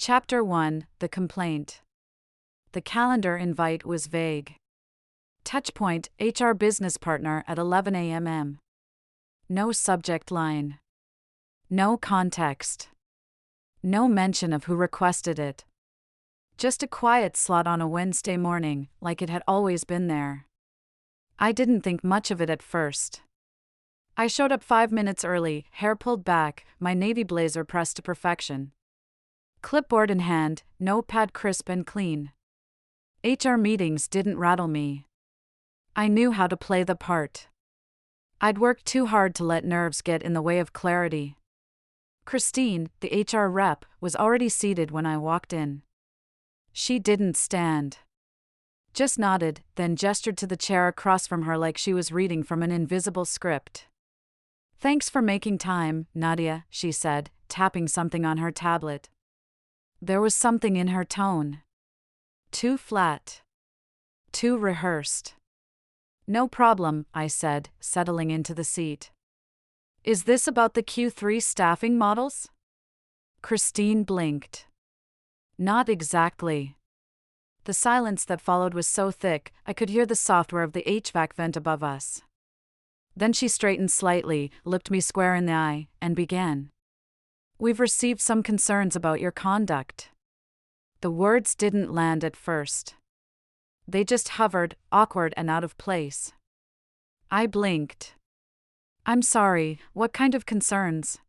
Chapter 1: The Complaint. The calendar invite was vague. Touchpoint, HR business partner at 11 a.m. No subject line. No context. No mention of who requested it. Just a quiet slot on a Wednesday morning, like it had always been there. I didn't think much of it at first. I showed up 5 minutes early, hair pulled back, my navy blazer pressed to perfection. Clipboard in hand, notepad crisp and clean. HR meetings didn't rattle me. I knew how to play the part. I'd worked too hard to let nerves get in the way of clarity. Christine, the HR rep, was already seated when I walked in. She didn't stand. Just nodded, then gestured to the chair across from her like she was reading from an invisible script. "Thanks for making time, Nadia," she said, tapping something on her tablet. There was something in her tone. Too flat. Too rehearsed. "No problem," I said, settling into the seat. "Is this about the Q3 staffing models?" Christine blinked. Not exactly. The silence that followed was so thick, I could hear the software of the HVAC vent above us. Then she straightened slightly, looked me square in the eye, and began. "We've received some concerns about your conduct." The words didn't land at first. They just hovered, awkward and out of place. I blinked. "I'm sorry, what kind of concerns?"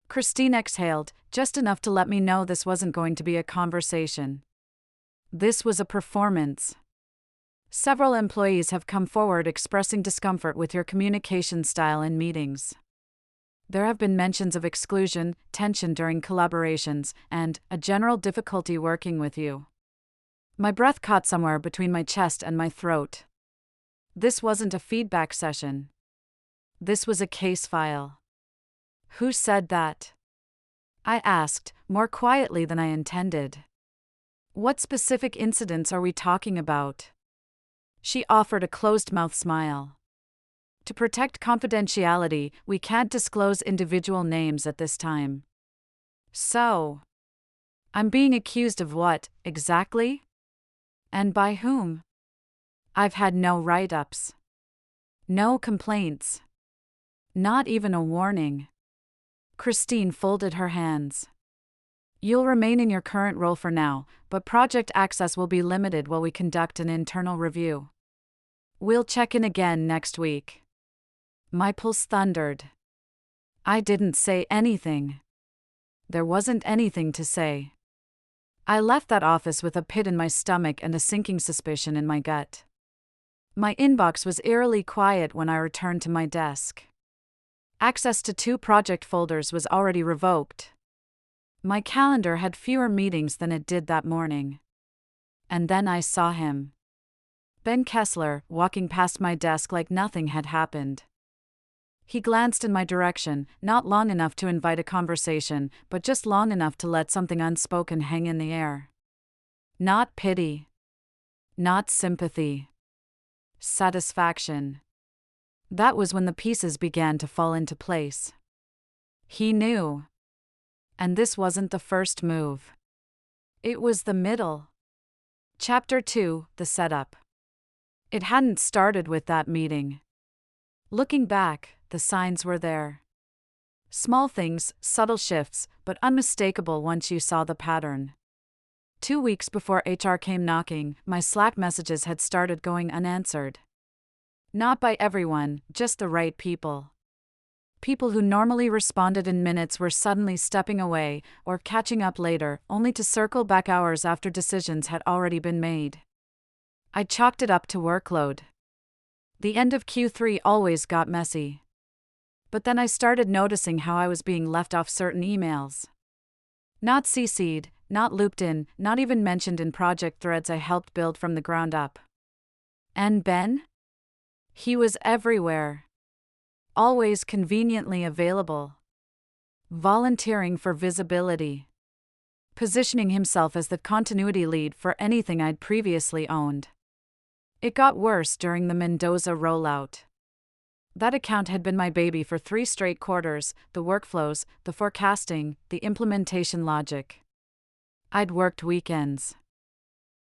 Christine exhaled, just enough to let me know this wasn't going to be a conversation. This was a performance. "Several employees have come forward expressing discomfort with your communication style in meetings. There have been mentions of exclusion, tension during collaborations, and a general difficulty working with you." My breath caught somewhere between my chest and my throat. This wasn't a feedback session. This was a case file. "Who said that?" I asked, more quietly than I intended. "What specific incidents are we talking about?" She offered a closed-mouth smile. "To protect confidentiality, we can't disclose individual names at this time." "So, I'm being accused of what, exactly? And by whom?" "I've had no write-ups. No complaints. Not even a warning." Christine folded her hands. "You'll remain in your current role for now, but project access will be limited while we conduct an internal review. We'll check in again next week." My pulse thundered. I didn't say anything. There wasn't anything to say. I left that office with a pit in my stomach and a sinking suspicion in my gut. My inbox was eerily quiet when I returned to my desk. Access to 2 project folders was already revoked. My calendar had fewer meetings than it did that morning. And then I saw him. Ben Kessler, walking past my desk like nothing had happened. He glanced in my direction, not long enough to invite a conversation, but just long enough to let something unspoken hang in the air. Not pity. Not sympathy. Satisfaction. That was when the pieces began to fall into place. He knew. And this wasn't the first move. It was the middle. Chapter 2: The Setup. It hadn't started with that meeting. Looking back, the signs were there. Small things, subtle shifts, but unmistakable once you saw the pattern. 2 weeks before HR came knocking, my Slack messages had started going unanswered. Not by everyone, just the right people. People who normally responded in minutes were suddenly stepping away, or catching up later, only to circle back hours after decisions had already been made. I chalked it up to workload. The end of Q3 always got messy. But then I started noticing how I was being left off certain emails. Not CC'd, not looped in, not even mentioned in project threads I helped build from the ground up. And Ben? He was everywhere. Always conveniently available. Volunteering for visibility. Positioning himself as the continuity lead for anything I'd previously owned. It got worse during the Mendoza rollout. That account had been my baby for 3 straight quarters: the workflows, the forecasting, the implementation logic. I'd worked weekends.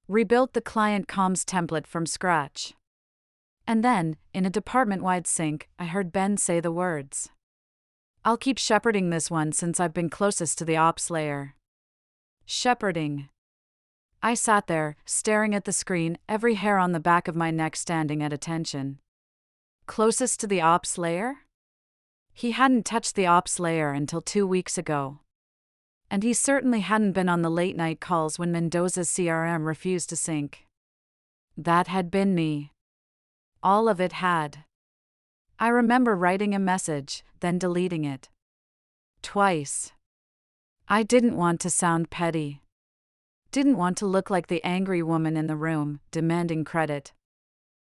Rebuilt the client comms template from scratch. And then, in a department-wide sync, I heard Ben say the words. I'll keep shepherding this one since I've been closest to the ops layer. Shepherding. I sat there, staring at the screen, every hair on the back of my neck standing at attention. Closest to the ops layer? He hadn't touched the ops layer until 2 weeks ago. And he certainly hadn't been on the late-night calls when Mendoza's CRM refused to sync. That had been me. All of it had. I remember writing a message, then deleting it. Twice. I didn't want to sound petty. Didn't want to look like the angry woman in the room, demanding credit.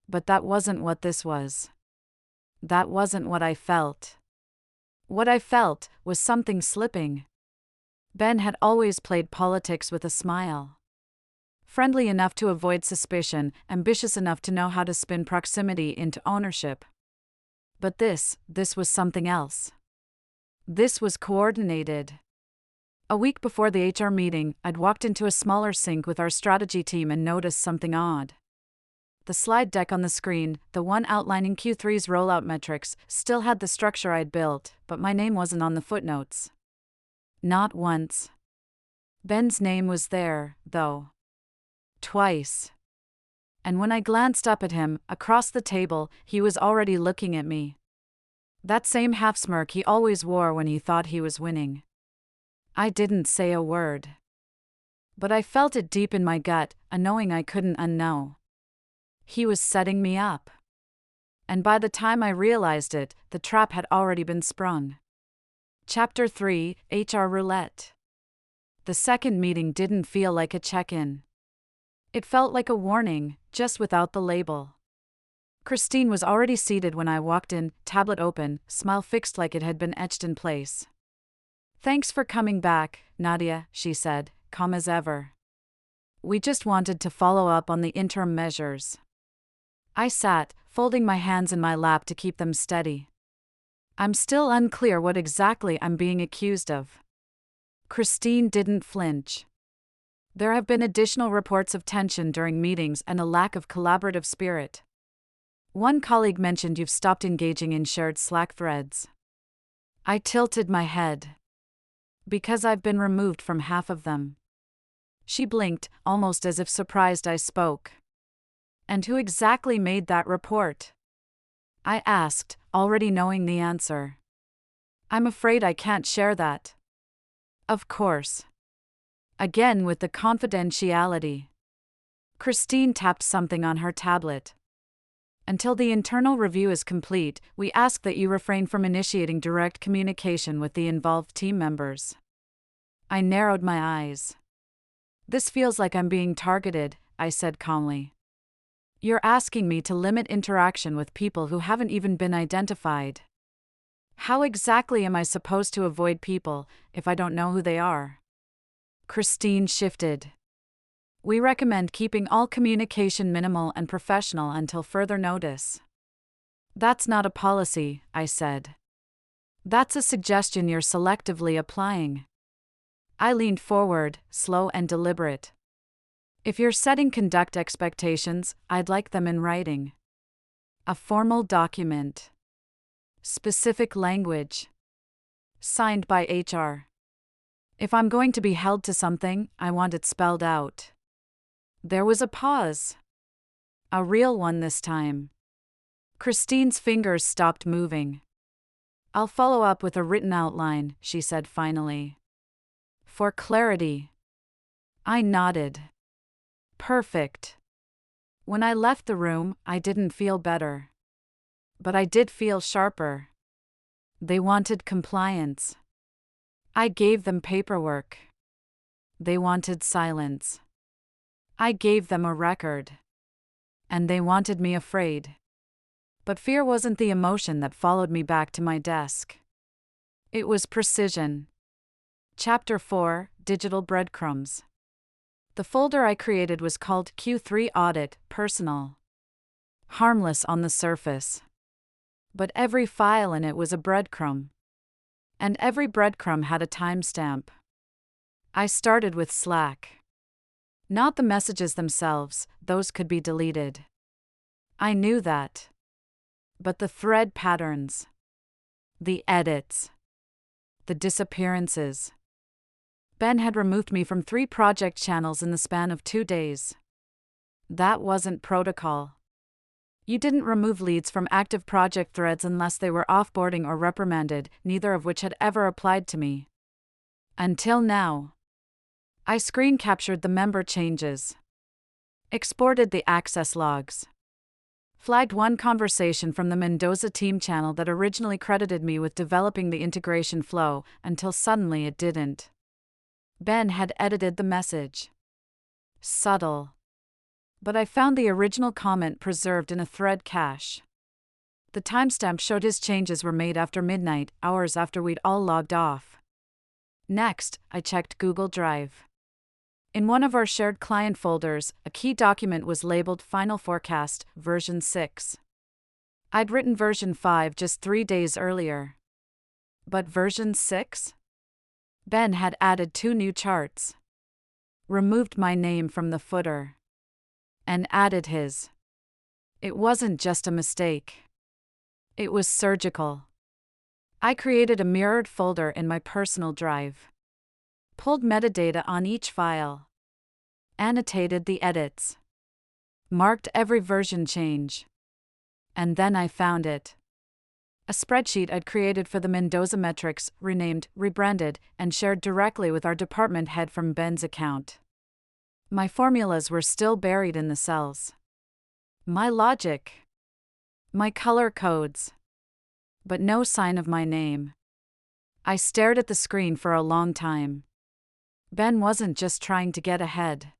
But that wasn't what this was. That wasn't what I felt. What I felt was something slipping. Ben had always played politics with a smile. Friendly enough to avoid suspicion, ambitious enough to know how to spin proximity into ownership. But this was something else. This was coordinated. A week before the HR meeting, I'd walked into a smaller sync with our strategy team and noticed something odd. The slide deck on the screen, the one outlining Q3's rollout metrics, still had the structure I'd built, but my name wasn't on the footnotes. Not once. Ben's name was there, though. Twice. And when I glanced up at him, across the table, he was already looking at me. That same half-smirk he always wore when he thought he was winning. I didn't say a word. But I felt it deep in my gut, a knowing I couldn't unknow. He was setting me up. And by the time I realized it, the trap had already been sprung. Chapter 3, HR Roulette. The second meeting didn't feel like a check-in. It felt like a warning, just without the label. Christine was already seated when I walked in, tablet open, smile fixed like it had been etched in place. Thanks for coming back, Nadia, she said, calm as ever. We just wanted to follow up on the interim measures. I sat, folding my hands in my lap to keep them steady. I'm still unclear what exactly I'm being accused of. Christine didn't flinch. There have been additional reports of tension during meetings and a lack of collaborative spirit. One colleague mentioned you've stopped engaging in shared Slack threads. I tilted my head. Because I've been removed from half of them. She blinked, almost as if surprised I spoke. And who exactly made that report? I asked, already knowing the answer. I'm afraid I can't share that. Of course. Again with the confidentiality. Christine tapped something on her tablet. Until the internal review is complete, we ask that you refrain from initiating direct communication with the involved team members. I narrowed my eyes. This feels like I'm being targeted, I said calmly. You're asking me to limit interaction with people who haven't even been identified. How exactly am I supposed to avoid people if I don't know who they are? Christine shifted. We recommend keeping all communication minimal and professional until further notice. That's not a policy, I said. That's a suggestion you're selectively applying. I leaned forward, slow and deliberate. If you're setting conduct expectations, I'd like them in writing. A formal document. Specific language. Signed by HR. If I'm going to be held to something, I want it spelled out. There was a pause. A real one this time. Christine's fingers stopped moving. I'll follow up with a written outline, she said finally. For clarity. I nodded. Perfect. When I left the room, I didn't feel better. But I did feel sharper. They wanted compliance. I gave them paperwork. They wanted silence. I gave them a record. And they wanted me afraid. But fear wasn't the emotion that followed me back to my desk. It was precision. Chapter 4, Digital Breadcrumbs. The folder I created was called Q3 Audit, Personal. Harmless on the surface. But every file in it was a breadcrumb. And every breadcrumb had a timestamp. I started with Slack. Not the messages themselves, those could be deleted. I knew that. But the thread patterns, the edits, the disappearances. Ben had removed me from 3 project channels in the span of 2 days. That wasn't protocol. You didn't remove leads from active project threads unless they were offboarding or reprimanded, neither of which had ever applied to me. Until now. I screen captured the member changes, exported the access logs, flagged one conversation from the Mendoza team channel that originally credited me with developing the integration flow, until suddenly it didn't. Ben had edited the message. Subtle. But I found the original comment preserved in a thread cache. The timestamp showed his changes were made after midnight, hours after we'd all logged off. Next, I checked Google Drive. In one of our shared client folders, a key document was labeled Final Forecast, version 6. I'd written version 5 just 3 days earlier. But version 6? Ben had added 2 new charts, removed my name from the footer, and added his. It wasn't just a mistake. It was surgical. I created a mirrored folder in my personal drive, pulled metadata on each file, annotated the edits, marked every version change. And then I found it. A spreadsheet I'd created for the Mendoza metrics, renamed, rebranded, and shared directly with our department head from Ben's account. My formulas were still buried in the cells. My logic. My color codes. But no sign of my name. I stared at the screen for a long time. Ben wasn't just trying to get ahead.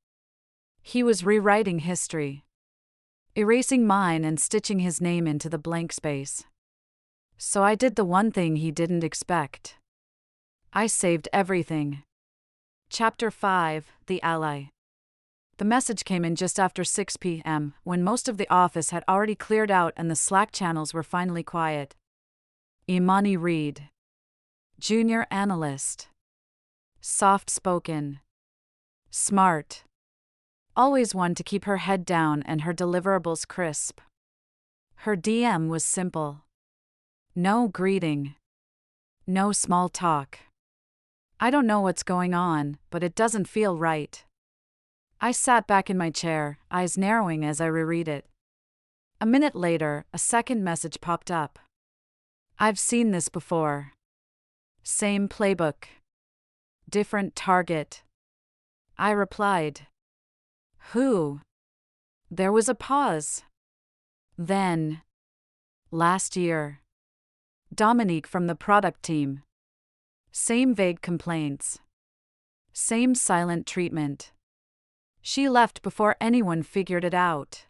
He was rewriting history, erasing mine and stitching his name into the blank space. So I did the one thing he didn't expect. I saved everything. Chapter 5, The Ally. The message came in just after 6 p.m., when most of the office had already cleared out and the Slack channels were finally quiet. Imani Reed. Junior analyst. Soft-spoken. Smart. Always one to keep her head down and her deliverables crisp. Her DM was simple. No greeting. No small talk. I don't know what's going on, but it doesn't feel right. I sat back in my chair, eyes narrowing as I reread it. A minute later, a second message popped up. I've seen this before. Same playbook. Different target. I replied. Who? There was a pause. Then. Last year. Dominique from the product team. Same vague complaints. Same silent treatment. She left before anyone figured it out.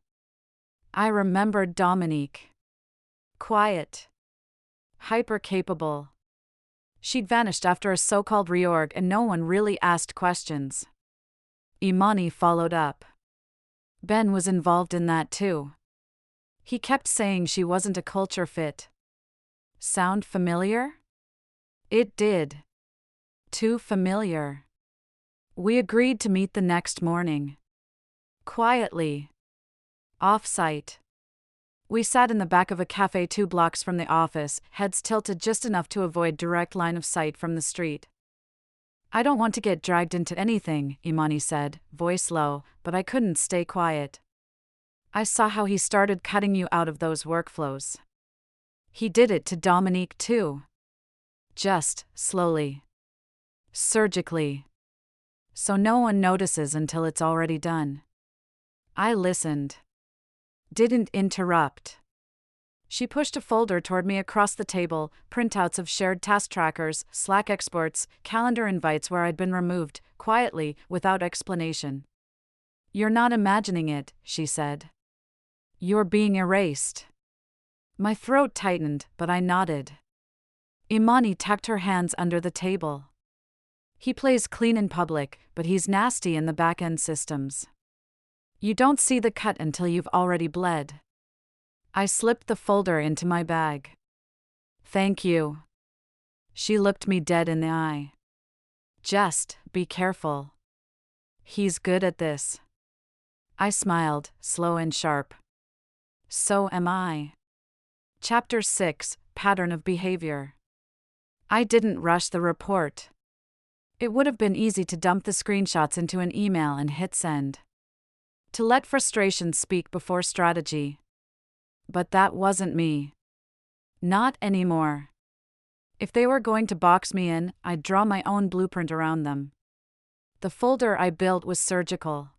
I remembered Dominique. Quiet. Hyper-capable. She'd vanished after a so-called reorg and no one really asked questions. Imani followed up. Ben was involved in that too. He kept saying she wasn't a culture fit. Sound familiar? It did. Too familiar. We agreed to meet the next morning. Quietly. Off-site. We sat in the back of a cafe 2 blocks from the office, heads tilted just enough to avoid direct line of sight from the street. I don't want to get dragged into anything, Imani said, voice low, but I couldn't stay quiet. I saw how he started cutting you out of those workflows. He did it to Dominique too. Just, slowly. Surgically. So no one notices until it's already done. I listened. Didn't interrupt. She pushed a folder toward me across the table, printouts of shared task trackers, Slack exports, calendar invites where I'd been removed, quietly, without explanation. You're not imagining it, she said. You're being erased. My throat tightened, but I nodded. Imani tucked her hands under the table. He plays clean in public, but he's nasty in the back-end systems. You don't see the cut until you've already bled. I slipped the folder into my bag. Thank you. She looked me dead in the eye. Just be careful. He's good at this. I smiled, slow and sharp. So am I. Chapter 6, Pattern of Behavior. I didn't rush the report. It would have been easy to dump the screenshots into an email and hit send. To let frustration speak before strategy. But that wasn't me. Not anymore. If they were going to box me in, I'd draw my own blueprint around them. The folder I built was surgical.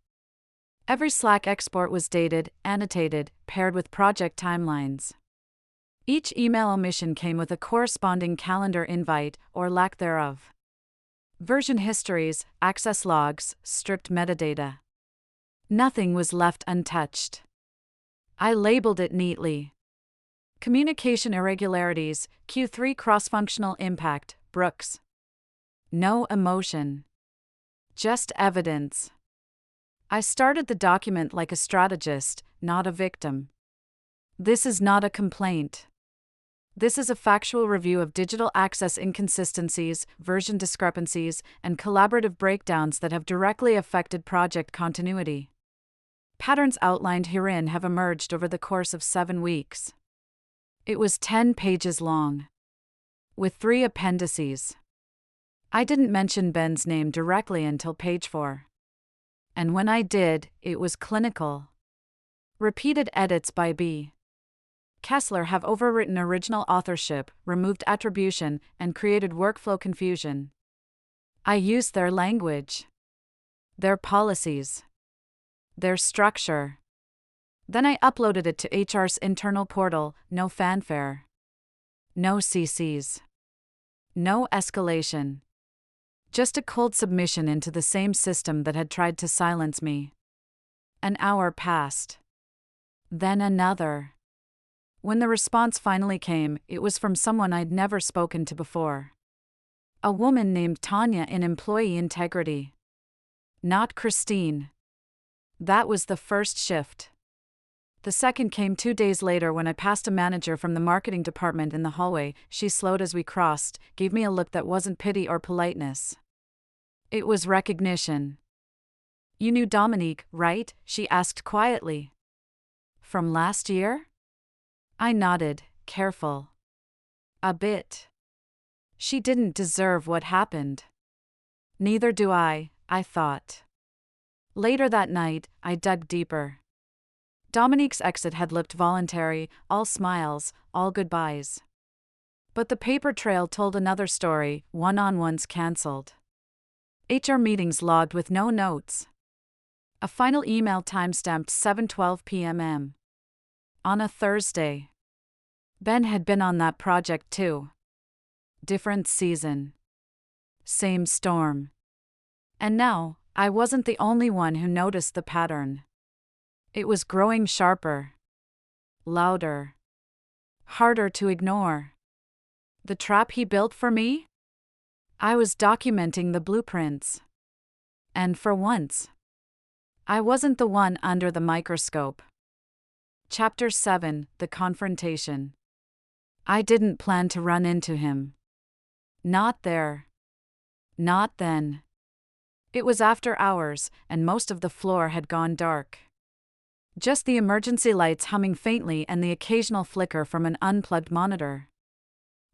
Every Slack export was dated, annotated, paired with project timelines. Each email omission came with a corresponding calendar invite, or lack thereof. Version histories, access logs, stripped metadata. Nothing was left untouched. I labeled it neatly. Communication irregularities, Q3 cross-functional impact, Brooks. No emotion. Just evidence. I started the document like a strategist, not a victim. This is not a complaint. This is a factual review of digital access inconsistencies, version discrepancies, and collaborative breakdowns that have directly affected project continuity. Patterns outlined herein have emerged over the course of 7 weeks. It was 10 pages long, with 3 appendices. I didn't mention Ben's name directly until page 4. And when I did, it was clinical. Repeated edits by B. Kessler have overwritten original authorship, removed attribution, and created workflow confusion. I used their language, their policies, their structure. Then I uploaded it to HR's internal portal, no fanfare. No CCs. No escalation. Just a cold submission into the same system that had tried to silence me. An hour passed. Then another. When the response finally came, it was from someone I'd never spoken to before. A woman named Tanya in employee integrity. Not Christine. That was the first shift. The second came 2 days later when I passed a manager from the marketing department in the hallway. She slowed as we crossed, gave me a look that wasn't pity or politeness. It was recognition. "You knew Dominique, right?" she asked quietly. "From last year?" I nodded, careful. A bit. She didn't deserve what happened. Neither do I thought. Later that night, I dug deeper. Dominique's exit had looked voluntary, all smiles, all goodbyes. But the paper trail told another story, one-on-ones cancelled. HR meetings logged with no notes. A final email timestamped 7:12 p.m. On a Thursday. Ben had been on that project too. Different season. Same storm. And now, I wasn't the only one who noticed the pattern. It was growing sharper. Louder. Harder to ignore. The trap he built for me? I was documenting the blueprints. And for once, I wasn't the one under the microscope. Chapter 7, The Confrontation. I didn't plan to run into him. Not there. Not then. It was after hours, and most of the floor had gone dark. Just the emergency lights humming faintly and the occasional flicker from an unplugged monitor.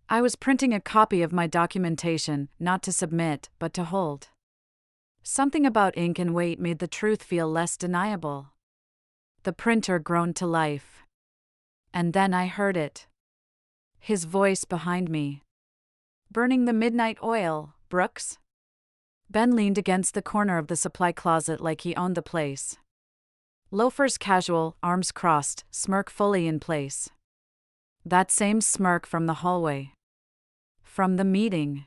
I was printing a copy of my documentation, not to submit, but to hold. Something about ink and weight made the truth feel less deniable. The printer groaned to life. And then I heard it. His voice behind me. "Burning the midnight oil, Brooks?" Ben leaned against the corner of the supply closet like he owned the place. Loafers casual, arms crossed, smirk fully in place. That same smirk from the hallway. From the meeting.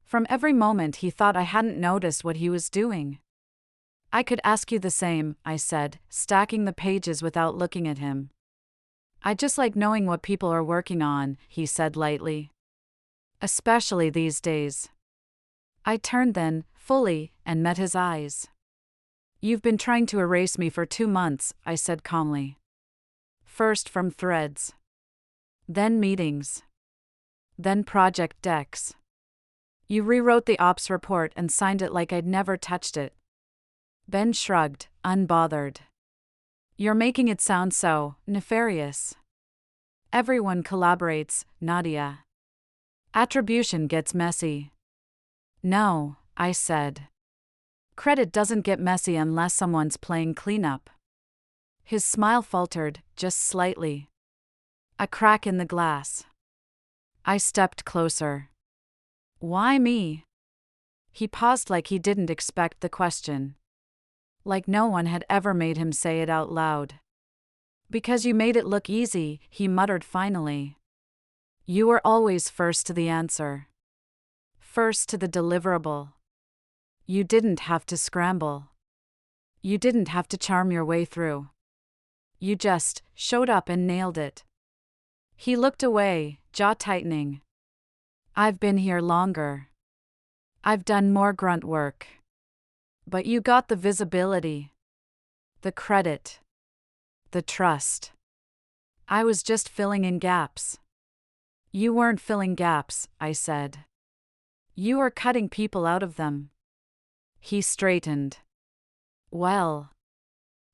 From every moment he thought I hadn't noticed what he was doing. "I could ask you the same," I said, stacking the pages without looking at him. "I just like knowing what people are working on," he said lightly. "Especially these days." I turned then, fully, and met his eyes. "You've been trying to erase me for 2 months," I said calmly. "First from threads. Then meetings. Then project decks. You rewrote the ops report and signed it like I'd never touched it. Ben shrugged, unbothered. You're making it sound so nefarious. Everyone collaborates, Nadia. Attribution gets messy. No, I said. Credit doesn't get messy unless someone's playing cleanup. His smile faltered, just slightly. A crack in the glass. I stepped closer. Why me? He paused like he didn't expect the question. Like no one had ever made him say it out loud. Because you made it look easy, he muttered finally. You were always first to the answer. First to the deliverable. You didn't have to scramble. You didn't have to charm your way through. You just showed up and nailed it. He looked away, jaw tightening. I've been here longer. I've done more grunt work. But you got the visibility. The credit. The trust. I was just filling in gaps. You weren't filling gaps, I said. You were cutting people out of them. He straightened. Well.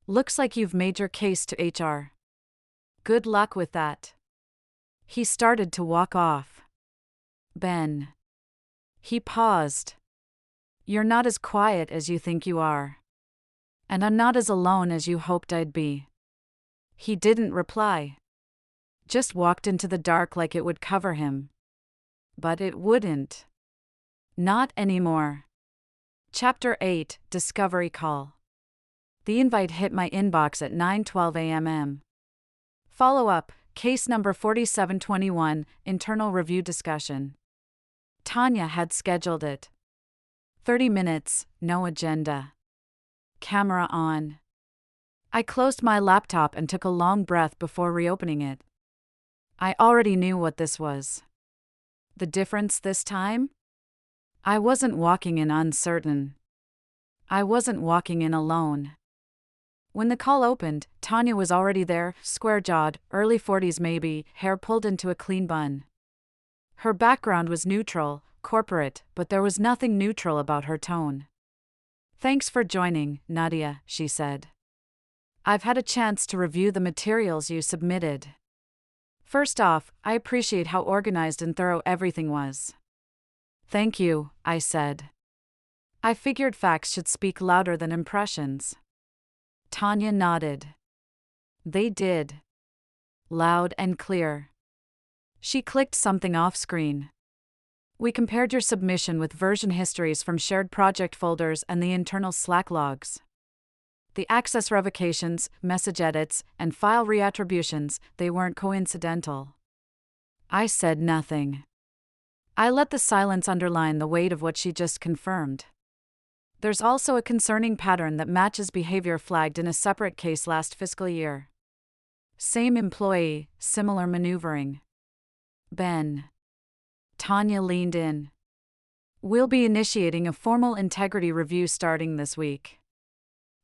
Looks like you've made your case to HR. Good luck with that. He started to walk off. Ben. He paused. You're not as quiet as you think you are. And I'm not as alone as you hoped I'd be. He didn't reply. Just walked into the dark like it would cover him. But it wouldn't. Not anymore. Chapter 8, Discovery Call. The invite hit my inbox at 9:12 a.m. Follow-up, case number 4721, internal review discussion. Tanya had scheduled it. 30 minutes, no agenda. Camera on. I closed my laptop and took a long breath before reopening it. I already knew what this was. The difference this time? I wasn't walking in uncertain. I wasn't walking in alone. When the call opened, Tanya was already there, square-jawed, early 40s maybe, hair pulled into a clean bun. Her background was neutral, corporate, but there was nothing neutral about her tone. Thanks for joining, Nadia, she said. I've had a chance to review the materials you submitted. First off, I appreciate how organized and thorough everything was. Thank you, I said. I figured facts should speak louder than impressions. Tanya nodded. They did. Loud and clear. She clicked something off screen. We compared your submission with version histories from shared project folders and the internal Slack logs. The access revocations, message edits, and file reattributions, they weren't coincidental. I said nothing. I let the silence underline the weight of what she just confirmed. There's also a concerning pattern that matches behavior flagged in a separate case last fiscal year. Same employee, similar maneuvering. Ben. Tanya leaned in. We'll be initiating a formal integrity review starting this week.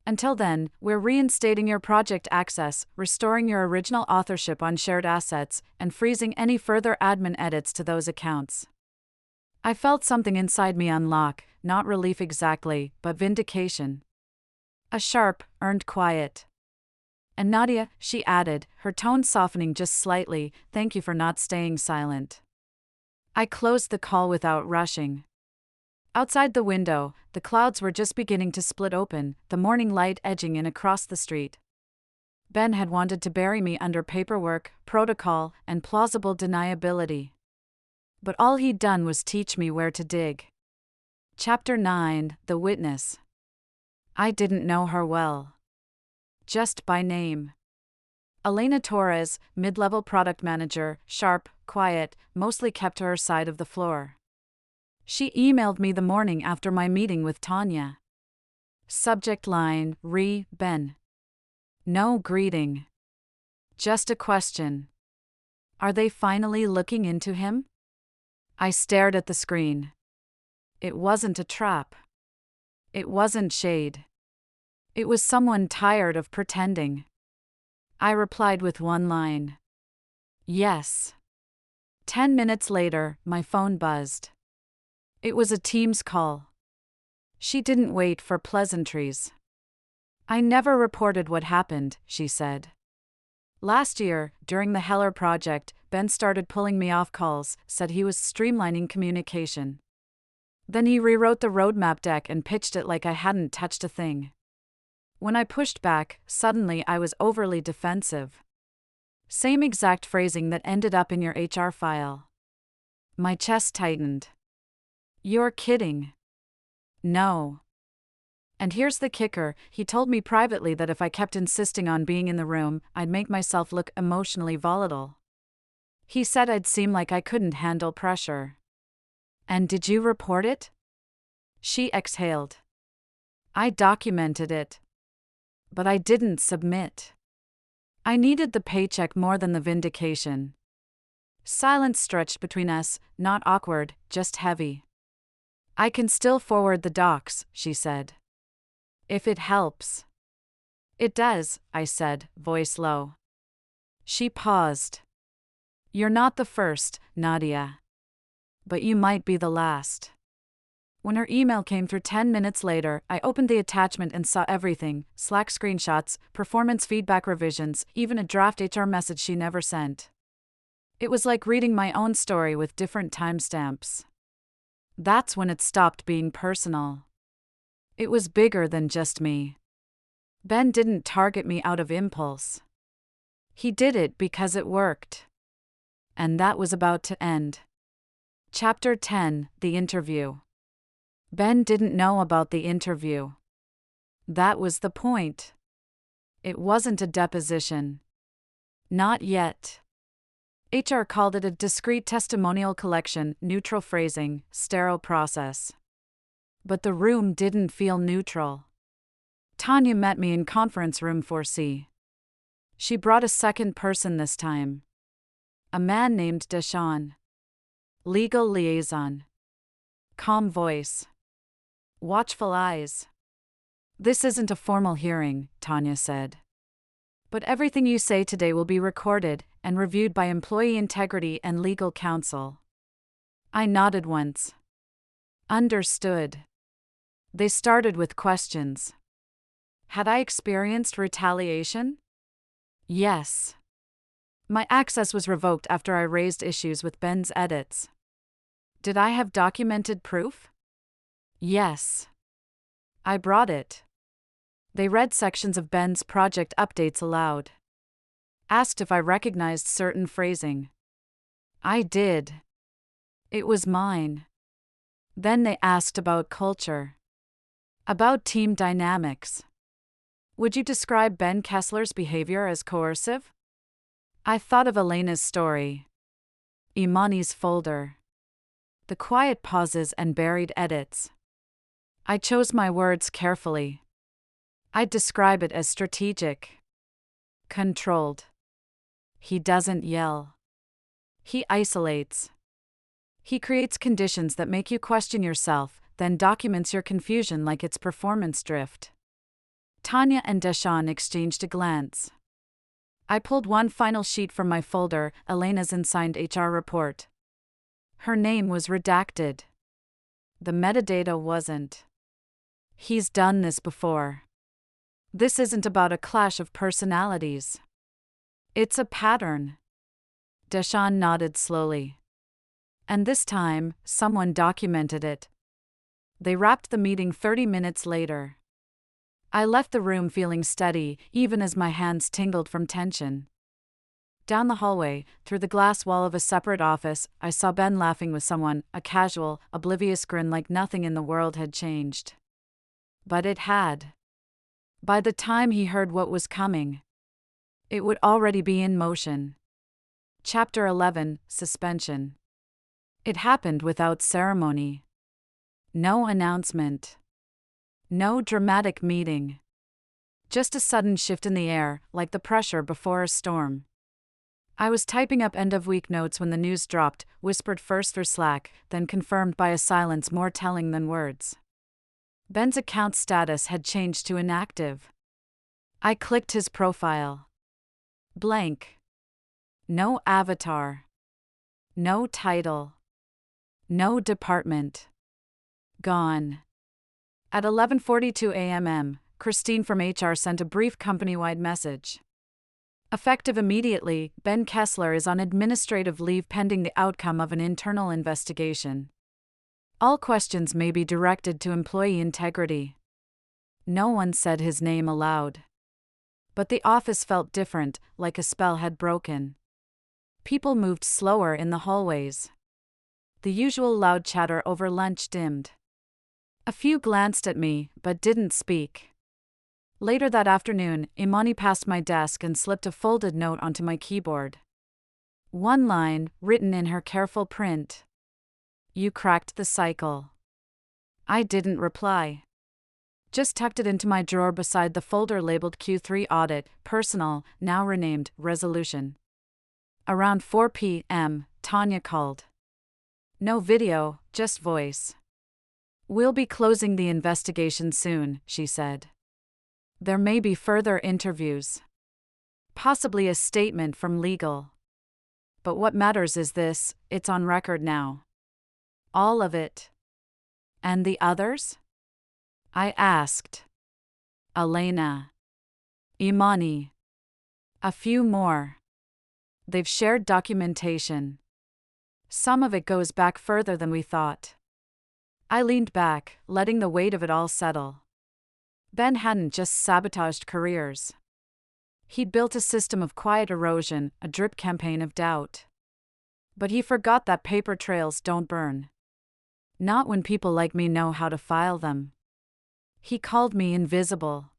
Until then, we're reinstating your project access, restoring your original authorship on shared assets, and freezing any further admin edits to those accounts. I felt something inside me unlock, not relief exactly, but vindication. A sharp, earned quiet. And Nadia, she added, her tone softening just slightly, thank you for not staying silent. I closed the call without rushing. Outside the window, the clouds were just beginning to split open, the morning light edging in across the street. Ben had wanted to bury me under paperwork, protocol, and plausible deniability. But all he'd done was teach me where to dig. Chapter 9, The Witness. I didn't know her well. Just by name. Elena Torres, mid-level product manager, sharp, quiet, mostly kept to her side of the floor. She emailed me the morning after my meeting with Tanya. Subject line, Ben. No greeting. Just a question. Are they finally looking into him? I stared at the screen. It wasn't a trap. It wasn't shade. It was someone tired of pretending. I replied with one line. Yes. 10 minutes later, my phone buzzed. It was a Teams call. She didn't wait for pleasantries. I never reported what happened, she said. Last year, during the Heller project, Ben started pulling me off calls, said he was streamlining communication. Then he rewrote the roadmap deck and pitched it like I hadn't touched a thing. When I pushed back, suddenly I was overly defensive. Same exact phrasing that ended up in your HR file. My chest tightened. You're kidding. No. And here's the kicker, he told me privately that if I kept insisting on being in the room, I'd make myself look emotionally volatile. He said I'd seem like I couldn't handle pressure. And did you report it? She exhaled. I documented it. But I didn't submit. I needed the paycheck more than the vindication. Silence stretched between us, not awkward, just heavy. I can still forward the docs, she said. If it helps. It does, I said, voice low. She paused. You're not the first, Nadia. But you might be the last. When her email came through 10 minutes later, I opened the attachment and saw everything: Slack screenshots, performance feedback revisions, even a draft HR message she never sent. It was like reading my own story with different timestamps. That's when it stopped being personal. It was bigger than just me. Ben didn't target me out of impulse. He did it because it worked. And that was about to end. Chapter 10, The Interview. Ben didn't know about the interview. That was the point. It wasn't a deposition. Not yet. HR called it a discrete testimonial collection, neutral phrasing, sterile process. But the room didn't feel neutral. Tanya met me in conference room 4C. She brought a second person this time. A man named Deshaun. Legal liaison. Calm voice. Watchful eyes. This isn't a formal hearing, Tanya said. But everything you say today will be recorded and reviewed by employee integrity and legal counsel. I nodded once. Understood. They started with questions. Had I experienced retaliation? Yes. My access was revoked after I raised issues with Ben's edits. Did I have documented proof? Yes. I brought it. They read sections of Ben's project updates aloud. Asked if I recognized certain phrasing. I did. It was mine. Then they asked about culture. About team dynamics. Would you describe Ben Kessler's behavior as coercive? I thought of Elena's story. Imani's folder. The quiet pauses and buried edits. I chose my words carefully. I'd describe it as strategic. Controlled. He doesn't yell. He isolates. He creates conditions that make you question yourself, then documents your confusion like it's performance drift. Tanya and Deshaun exchanged a glance. I pulled one final sheet from my folder, Elena's unsigned HR report. Her name was redacted. The metadata wasn't. He's done this before. This isn't about a clash of personalities. It's a pattern. Deshaun nodded slowly. And this time, someone documented it. They wrapped the meeting 30 minutes later. I left the room feeling steady, even as my hands tingled from tension. Down the hallway, through the glass wall of a separate office, I saw Ben laughing with someone, a casual, oblivious grin like nothing in the world had changed. But it had. By the time he heard what was coming, it would already be in motion. Chapter 11, Suspension. It happened without ceremony. No announcement. No dramatic meeting. Just a sudden shift in the air, like the pressure before a storm. I was typing up end-of-week notes when the news dropped, whispered first through Slack, then confirmed by a silence more telling than words. Ben's account status had changed to inactive. I clicked his profile. Blank. No avatar. No title. No department. Gone. At 11:42 a.m., Christine from HR sent a brief company-wide message. Effective immediately, Ben Kessler is on administrative leave pending the outcome of an internal investigation. All questions may be directed to employee integrity. No one said his name aloud. But the office felt different, like a spell had broken. People moved slower in the hallways. The usual loud chatter over lunch dimmed. A few glanced at me, but didn't speak. Later that afternoon, Imani passed my desk and slipped a folded note onto my keyboard. One line, written in her careful print. "You cracked the cycle." I didn't reply. Just tucked it into my drawer beside the folder labeled Q3 Audit, Personal, now renamed Resolution. Around 4 p.m., Tanya called. No video, just voice. "We'll be closing the investigation soon," she said. "There may be further interviews. Possibly a statement from legal. But what matters is this, it's on record now. All of it." "And the others?" I asked. "Elena. Imani. A few more. They've shared documentation. Some of it goes back further than we thought." I leaned back, letting the weight of it all settle. Ben hadn't just sabotaged careers. He'd built a system of quiet erosion, a drip campaign of doubt. But he forgot that paper trails don't burn. Not when people like me know how to file them. He called me invisible.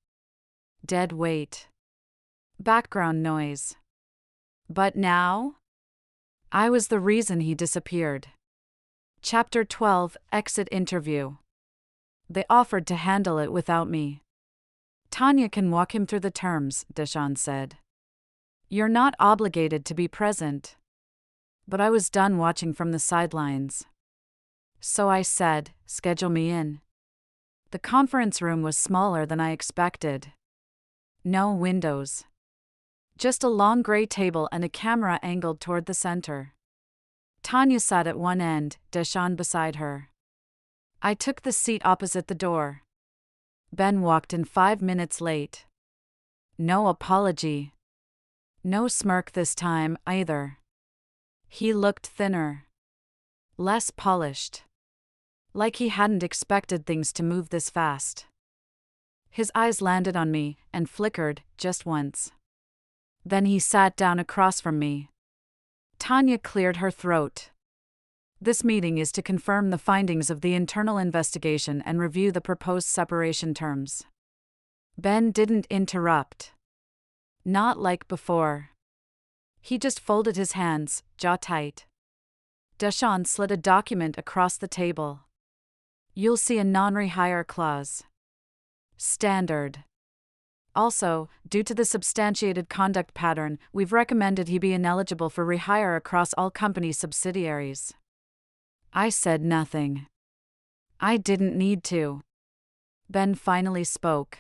Dead weight. Background noise. But now? I was the reason he disappeared. Chapter 12, Exit Interview. They offered to handle it without me. "Tanya can walk him through the terms," Deshawn said. "You're not obligated to be present." But I was done watching from the sidelines. So I said, "Schedule me in." The conference room was smaller than I expected. No windows. Just a long gray table and a camera angled toward the center. Tanya sat at one end, Deshawn beside her. I took the seat opposite the door. Ben walked in 5 minutes late. No apology. No smirk this time, either. He looked thinner. Less polished. Like he hadn't expected things to move this fast. His eyes landed on me, and flickered, just once. Then he sat down across from me. Tanya cleared her throat. "This meeting is to confirm the findings of the internal investigation and review the proposed separation terms." Ben didn't interrupt. Not like before. He just folded his hands, jaw tight. Deshawn slid a document across the table. "You'll see a non-rehire clause. Standard. Also, due to the substantiated conduct pattern, we've recommended he be ineligible for rehire across all company subsidiaries." I said nothing. I didn't need to. Ben finally spoke.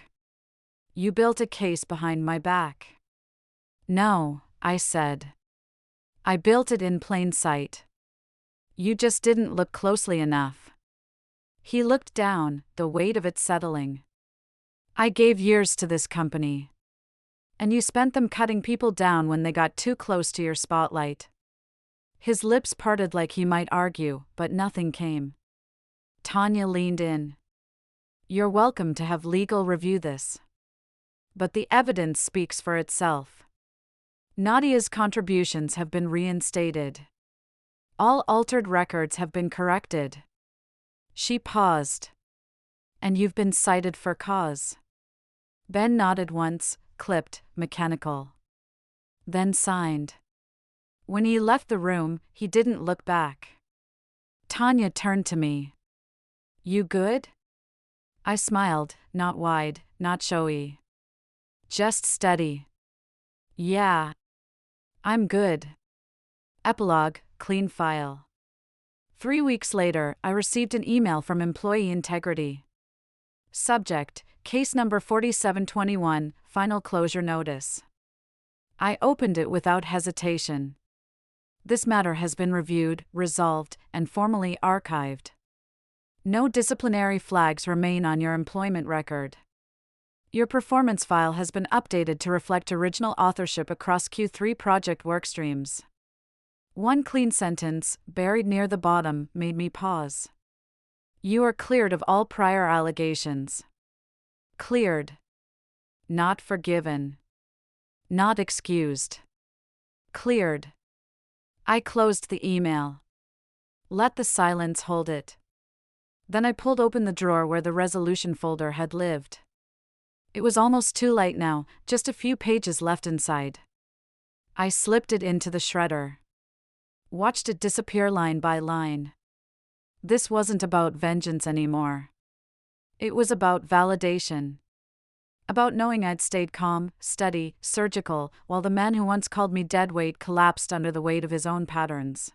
"You built a case behind my back." "No," I said. "I built it in plain sight. You just didn't look closely enough." He looked down, the weight of it settling. "I gave years to this company. And you spent them cutting people down when they got too close to your spotlight." His lips parted like he might argue, but nothing came. Tanya leaned in. "You're welcome to have legal review this. But the evidence speaks for itself. Nadia's contributions have been reinstated. All altered records have been corrected." She paused. "And you've been cited for cause." Ben nodded once, clipped, mechanical. Then signed. When he left the room, he didn't look back. Tanya turned to me. "You good?" I smiled, not wide, not showy. Just steady. "Yeah. I'm good." Epilogue, clean file. 3 weeks later, I received an email from Employee Integrity. Subject, Case number 4721, Final Closure Notice. I opened it without hesitation. "This matter has been reviewed, resolved, and formally archived." No disciplinary flags remain on your employment record. Your performance file has been updated to reflect original authorship across Q3 project workstreams. One clean sentence, buried near the bottom, made me pause. You are cleared of all prior allegations. Cleared. Not forgiven. Not excused. Cleared. I closed the email. Let the silence hold it. Then I pulled open the drawer where the resolution folder had lived. It was almost too late now, just a few pages left inside. I slipped it into the shredder. Watched it disappear line by line. This wasn't about vengeance anymore. It was about validation. About knowing I'd stayed calm, steady, surgical, while the man who once called me deadweight collapsed under the weight of his own patterns.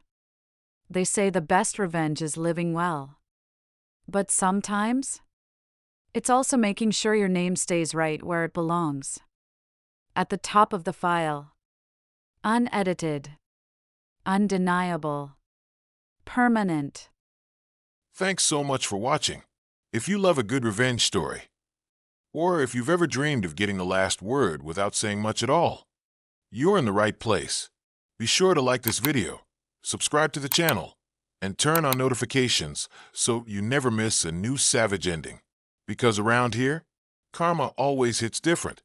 They say the best revenge is living well. But sometimes, it's also making sure your name stays right where it belongs. At the top of the file. Unedited. Undeniable. Permanent. Thanks so much for watching. If you love a good revenge story, or if you've ever dreamed of getting the last word without saying much at all, you're in the right place. Be sure to like this video, subscribe to the channel, and turn on notifications so you never miss a new savage ending. Because around here, karma always hits different.